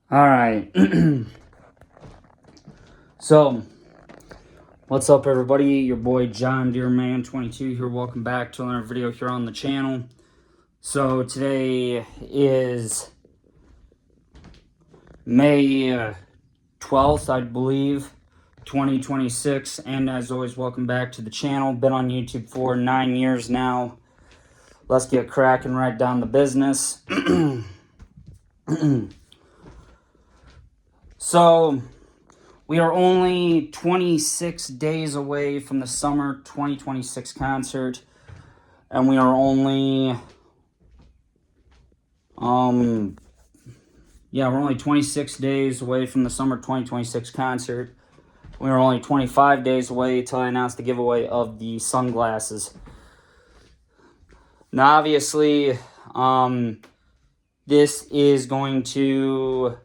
All right. So, what's up, everybody? Your boy John Deere Man 22 here. Welcome back to another video here on the channel. So today is May 12th, I believe, 2026. And as always, welcome back to the channel. Been on YouTube for 9 years now. Let's get cracking right down the business. So, we are only 26 days away from the summer 2026 concert, and we are only, we're only 26 days away from the summer 2026 concert. We are only 25 days away till I announce the giveaway of the sunglasses. Now, obviously, this is going to,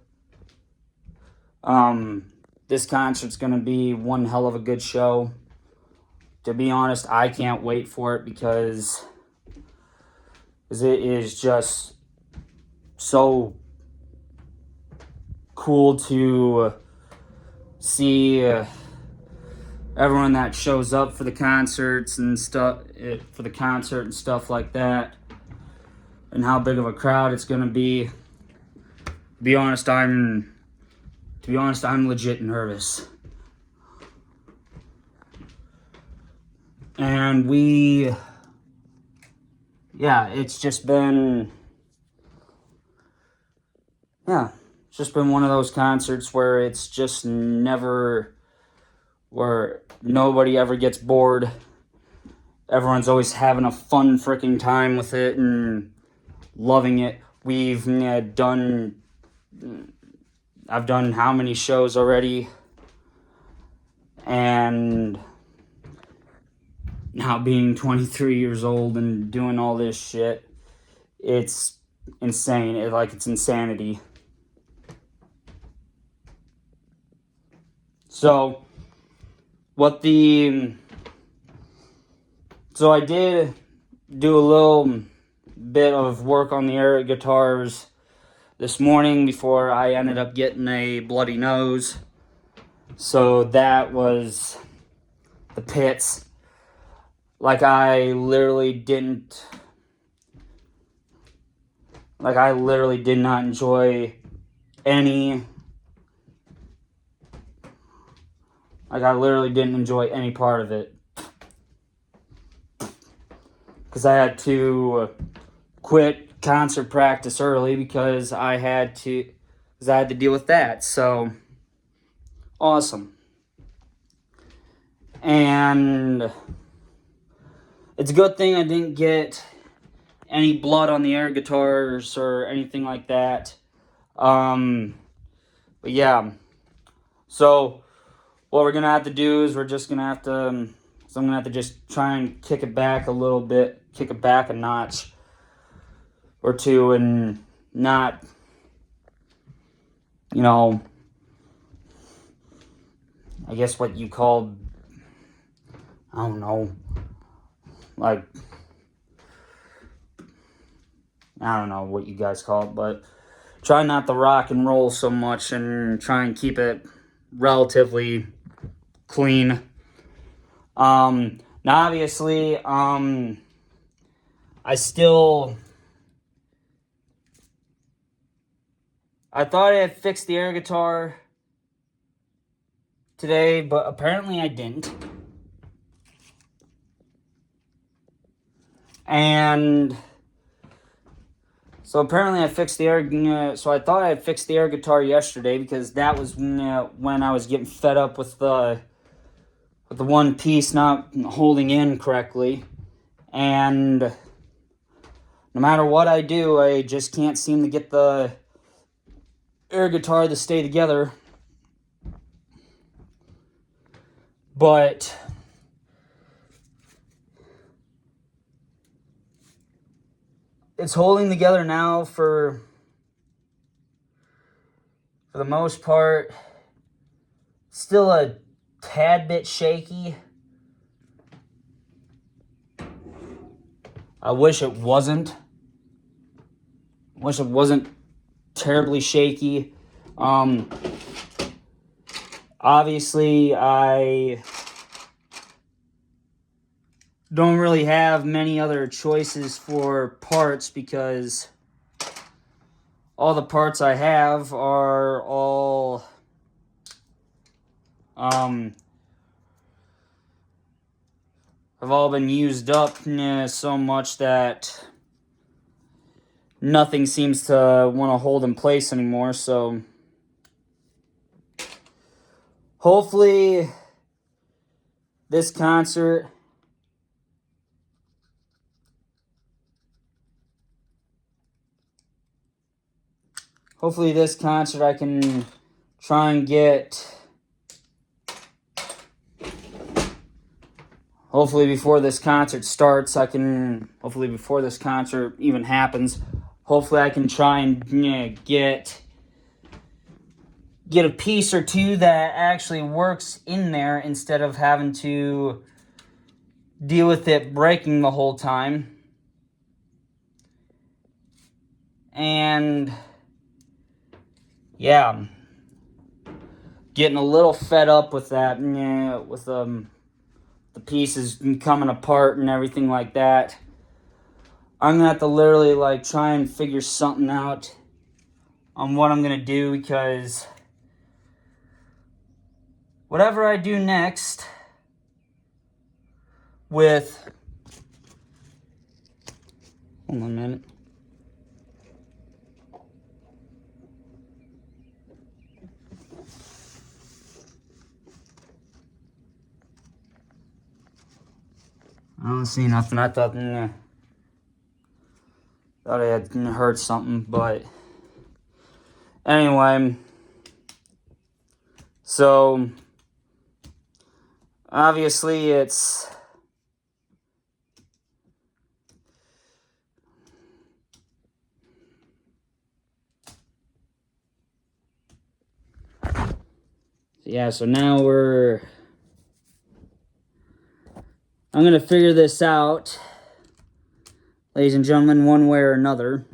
this concert's going to be one hell of a good show. To be honest, I can't wait for it because it is just so cool to see everyone that shows up for the concerts and stuff, like that, and how big of a crowd it's going to be. To be honest, I'm legit nervous. And it's just been one of those concerts where it's just never, where nobody ever gets bored. Everyone's always having a fun freaking time with it and loving it. I've done how many shows already, and now being 23 years old and doing all this shit, it's insane. It's insanity. So I did do a little bit of work on the air guitars this morning before I ended up getting a bloody nose. So that was the pits. I literally did not enjoy any part of it. Because I had to quit concert practice early because I had to deal with that. So, awesome. And it's a good thing I didn't get any blood on the air guitars or anything like that. But yeah. So what we're gonna have to do is I'm gonna have to just try and kick it back a little bit, kick it back a notch or two, and not, I guess what you call, I don't know, I don't know what you guys call it, but try not to rock and roll so much and try and keep it relatively clean. Now obviously, I thought I had fixed the air guitar today, but apparently I didn't. And so apparently I fixed the air. So I thought I had fixed the air guitar yesterday because that was when I was getting fed up with the one piece not holding in correctly, and no matter what I do, I just can't seem to get the air guitar to stay together. But it's holding together now for the most part. Still a tad bit shaky. I wish it wasn't. Terribly shaky. Obviously, I don't really have many other choices for parts because all the parts I have are all have all been used up so much that nothing seems to want to hold in place anymore. So hopefully this concert I can try and get. Hopefully before this concert starts, hopefully before this concert even happens, hopefully I can try and get a piece or two that actually works in there instead of having to deal with it breaking the whole time. And yeah, getting a little fed up with that, with the pieces coming apart and everything like that. I'm gonna have to literally try and figure something out on what I'm gonna do, because whatever I do next with... Hold on a minute. I don't see nothing. I thought I had heard something, but anyway. So obviously it's so now I'm going to figure this out, ladies and gentlemen, one way or another.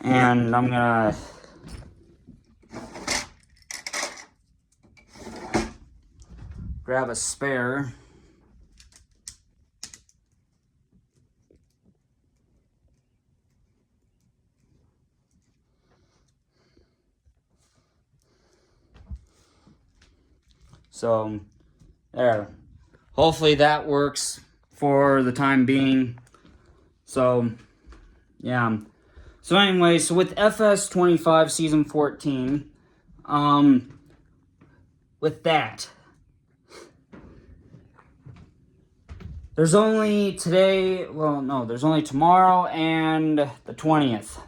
And I'm going to grab a spare. So, there. Hopefully that works for the time being. So, yeah. So anyway, so with FS25 Season 14, with that, there's only there's only tomorrow and the 20th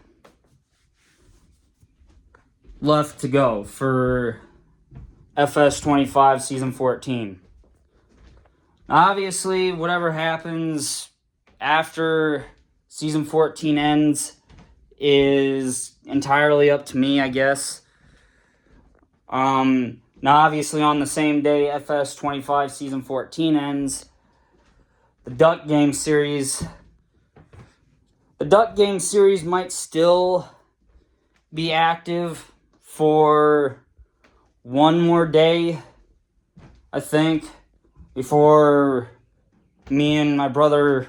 left to go for FS25 Season 14. Obviously, whatever happens after Season 14 ends is entirely up to me, I guess. Now, obviously, on the same day FS25 Season 14 ends, the Duck Game series might still be active for one more day, I think, before me and my brother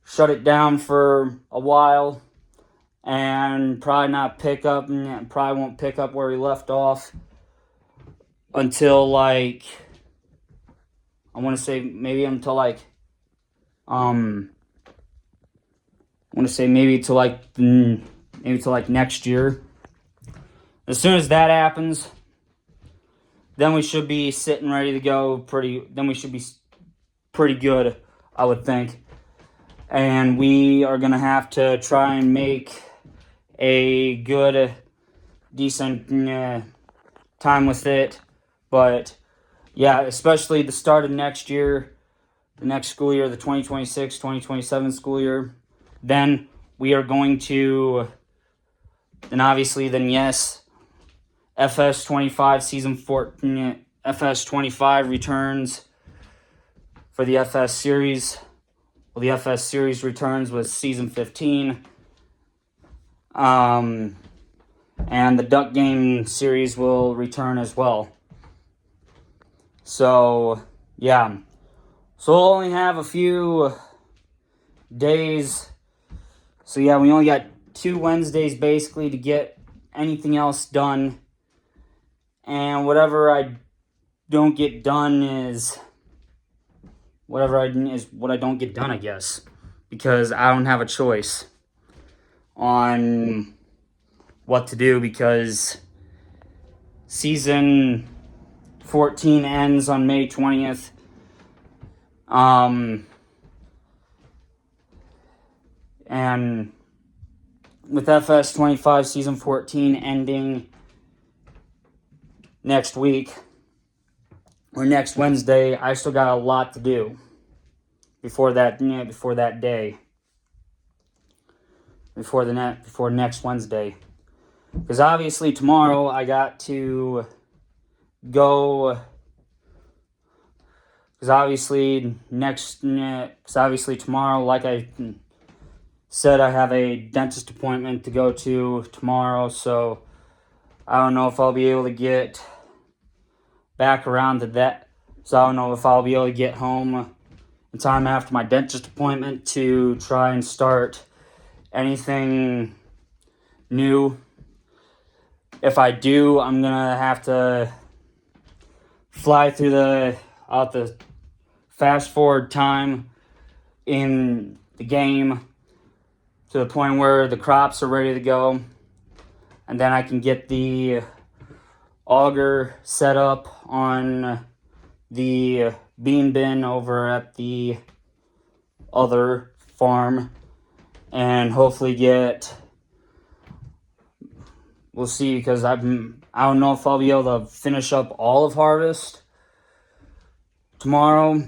shut it down for a while and probably won't pick up where we left off until I want to say maybe until next year. As soon as that happens, then we should be sitting ready to go. Then we should be pretty good, I would think. And we are going to have to try and make a good, decent time with it. But, yeah, especially the start of next year, the next school year, the 2026-2027 school year, then we are going to, yes, FS25 season 14, FS25 returns for the FS series. Well, the FS series returns with season 15. And the Duck Game series will return as well. So, yeah. So we'll only have a few days. So, yeah, we only got 2 Wednesdays basically to get anything else done. And whatever I don't get done is what I don't get done, I guess. Because I don't have a choice on what to do, because season 14 ends on May 20th. And with FS25 season 14 ending next week or next Wednesday, I still got a lot to do before that day. Before next Wednesday. Because obviously tomorrow I got to go. Because obviously tomorrow, like I said, I have a dentist appointment to go to tomorrow. So I don't know if I'll be able to get back around to that. So I don't know if I'll be able to get home in time after my dentist appointment to try and start anything new. If I do, I'm gonna have to fly through the fast forward time in the game to the point where the crops are ready to go, and then I can get the auger set up on the bean bin over at the other farm, and hopefully we'll see, because I don't know if I'll be able to finish up all of harvest tomorrow,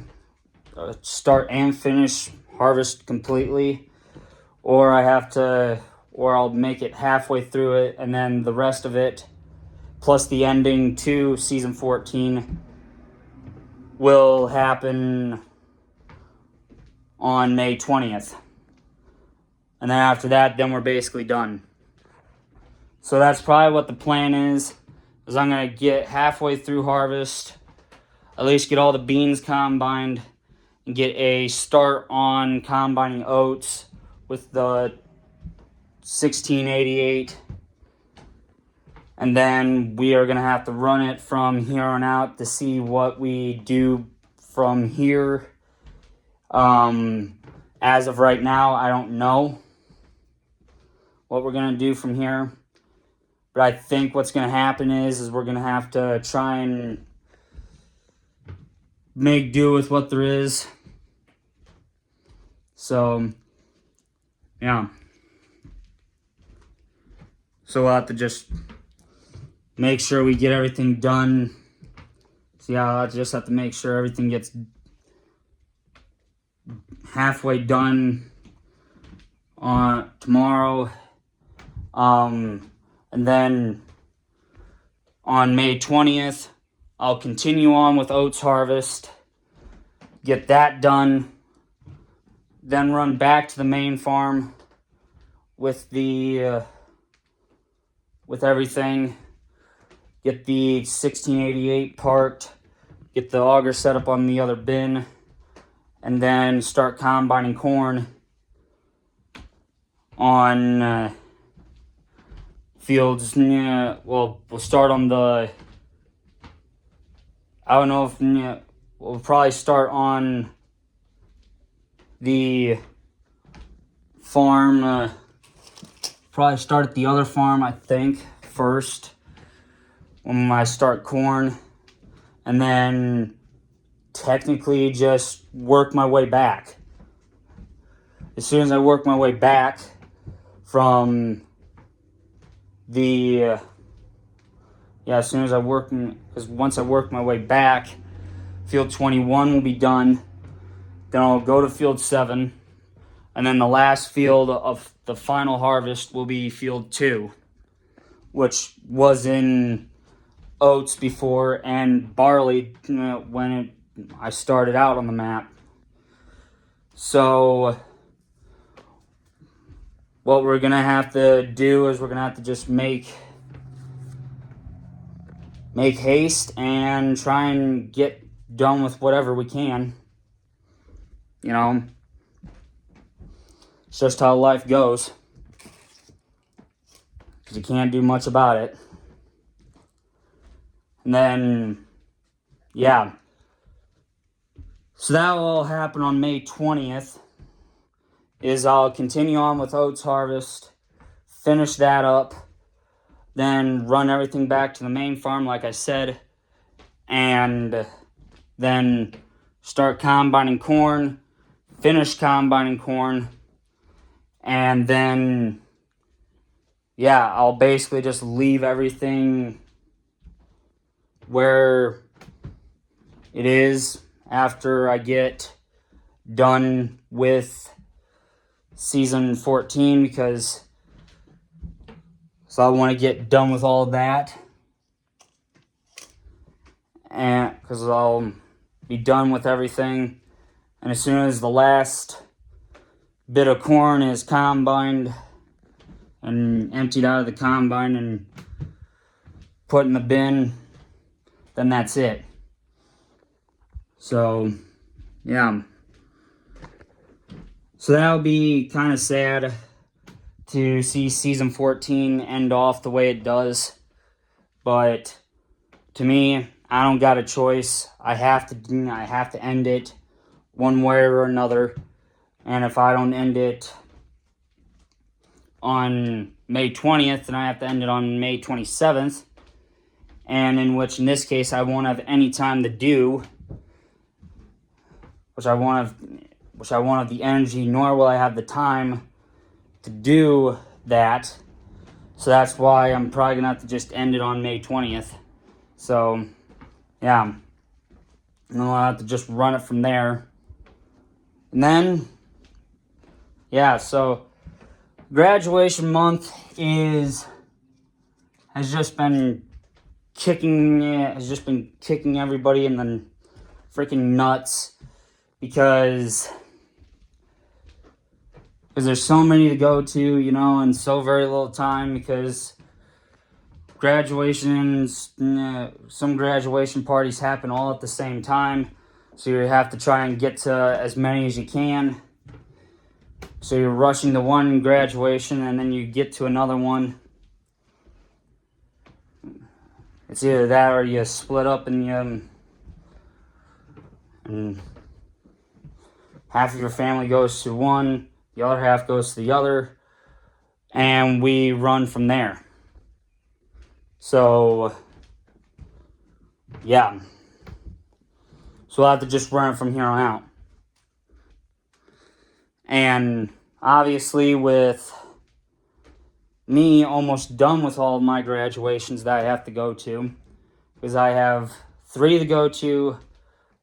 start and finish harvest completely, or I'll make it halfway through it, and then the rest of it, plus the ending to season 14, will happen on May 20th. And then after that, then we're basically done. So that's probably what the plan is I'm going to get halfway through harvest, at least get all the beans combined, and get a start on combining oats with the 1688. And then we are going to have to run it from here on out to see what we do from here. As of right now, I don't know what we're going to do from here. But I think what's going to happen is we're going to have to try and make do with what there is. So, yeah. So we'll have to just make sure we get everything done. So yeah, I'll just have to make sure everything gets halfway done on tomorrow. And then on May 20th, I'll continue on with oats harvest, get that done, then run back to the main farm with with everything, get the 1688 parked, get the auger set up on the other bin, and then start combining corn on fields. Well, we'll start on the, I don't know if, we'll probably start on the farm, probably start at the other farm, I think, first, when I start corn, and then technically just work my way back. As soon as I work my way back from as soon as because once I work my way back, field 21 will be done. Then I'll go to field 7, and then the last field of the final harvest will be field 2, which was in oats before and barley when I started out on the map. So what we're going to have to do is we're going to have to just make haste and try and get done with whatever we can. You know, it's just how life goes. Because you can't do much about it. And then, yeah. So that will all happen on May 20th. Is I'll continue on with oats harvest, finish that up, then run everything back to the main farm like I said, and then start combining corn, finish combining corn, and then, yeah, I'll basically just leave everything where it is after I get done with season 14, because I want to get done with all of that, and because I'll be done with everything, and as soon as the last bit of corn is combined and emptied out of the combine and put in the bin, then that's it. So, yeah. So that'll be kind of sad to see season 14 end off the way it does. But to me, I don't got a choice. I have to end it one way or another. And if I don't end it on May 20th, then I have to end it on May 27th. And in this case, I won't have any time to do, which I won't have the energy, nor will I have the time to do that. So that's why I'm probably going to have to just end it on May 20th. So, yeah. And I'll have to just run it from there. And then, yeah, so graduation month has just been kicking everybody in the freaking nuts, because there's so many to go to, and so very little time, because some graduation parties happen all at the same time, so you have to try and get to as many as you can. So you're rushing to one graduation and then you get to another one. It's either that or you split up and half of your family goes to one, the other half goes to the other, and we run from there. So, yeah. So we'll have to just run it from here on out. And obviously, with me almost done with all of my graduations that I have to go to, because I have 3 to go to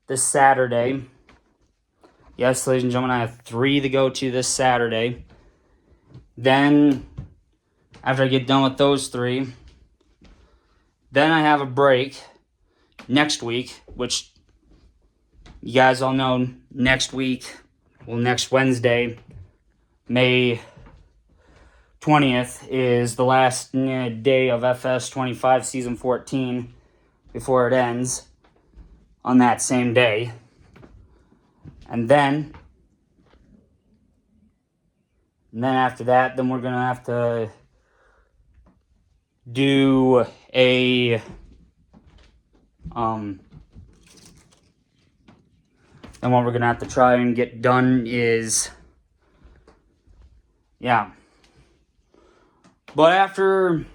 this Saturday. Yes, ladies and gentlemen, I have 3 to go to this Saturday. Then, after I get done with those 3, then I have a break next week, which you guys all know next Wednesday, May 20th, is the last day of FS 25 Season 14 before it ends on that same day. And then after that, then we're going to have to do a and what we're going to have to try and get done is, yeah. But after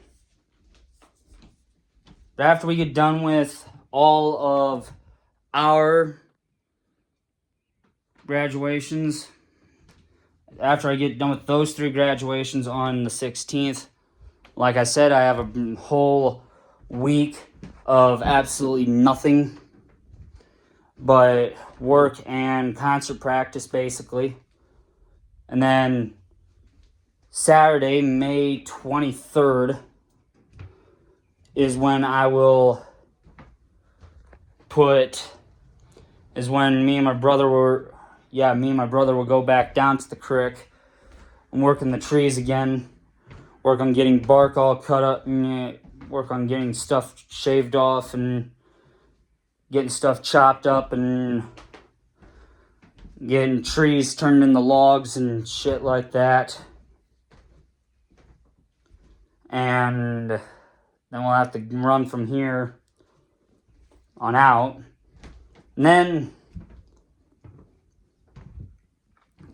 we get done with all of our graduations, after I get done with those 3 graduations on the 16th, like I said, I have a whole week of absolutely nothing but work and concert practice, basically. And then Saturday, May 23rd, is when I will put is when me and my brother will go back down to the creek and work in the trees again. Work on getting bark all cut up and work on getting stuff shaved off and getting stuff chopped up and getting trees turned into logs and shit like that. And then we'll have to run from here on out. And then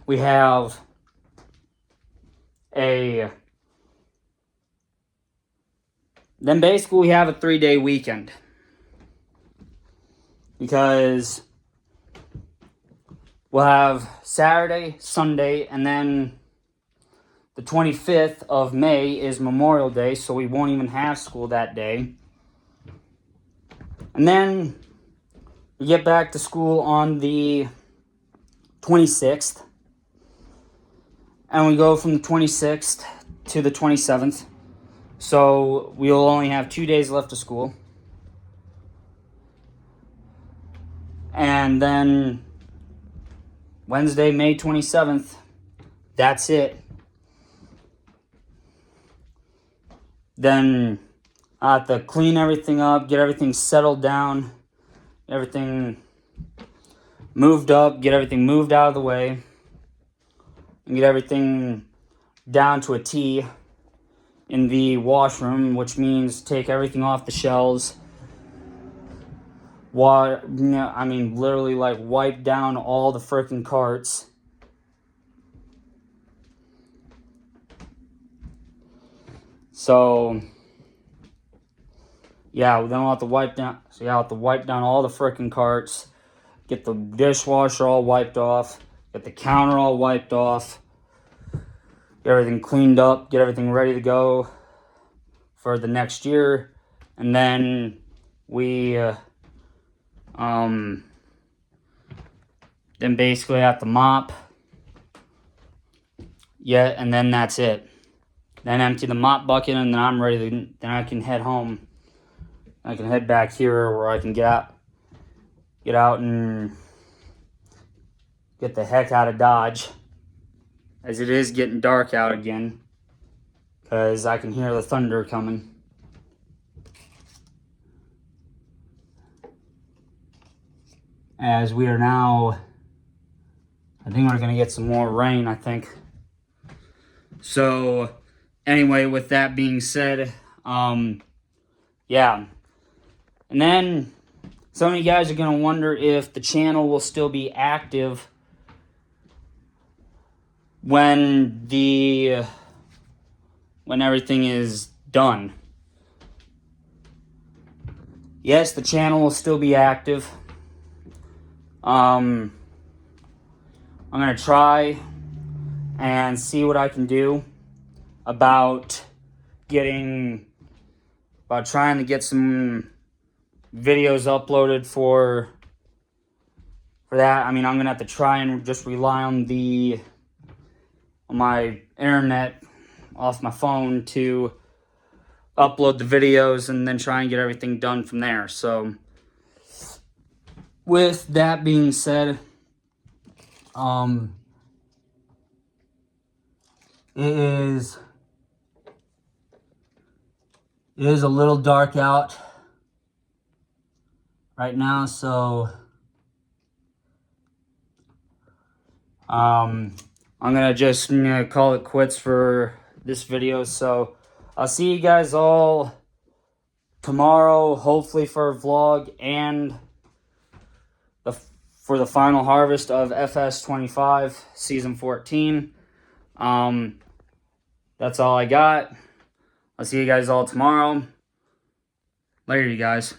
we have then basically we have a 3-day weekend. Because we'll have Saturday, Sunday, and then the 25th of May is Memorial Day, so we won't even have school that day. And then we get back to school on the 26th. And we go from the 26th to the 27th. So we'll only have 2 days left of school. And then Wednesday, May 27th, that's it. Then I have to clean everything up, get everything settled down, everything moved up, get everything moved out of the way, and get everything down to a T in the washroom, which means take everything off the shelves. Literally like wipe down all the freaking carts. So yeah, then we'll have to wipe down. So yeah, I'll have to wipe down all the freaking carts, get the dishwasher all wiped off, get the counter all wiped off, get everything cleaned up, get everything ready to go for the next year, and then we then basically have to mop. Yeah, and then that's it. Then empty the mop bucket, and then I'm ready to. Then I can head home. I can head back here where I can get out and get the heck out of Dodge, as it is getting dark out again, because I can hear the thunder coming. As we are now, I think we're going to get some more rain, I think. So, anyway, with that being said, yeah. And then, some of you guys are going to wonder if the channel will still be active when everything is done. Yes, the channel will still be active. I'm going to try and see what I can do about trying to get some videos uploaded for that. I mean, I'm going to have to try and just rely on my internet off my phone to upload the videos and then try and get everything done from there. So, with that being said, it is a little dark out right now, so I'm gonna just call it quits for this video. So I'll see you guys all tomorrow, hopefully for a vlog and for the final harvest of FS25 season 14. That's all I got. I'll see you guys all tomorrow. Later, you guys.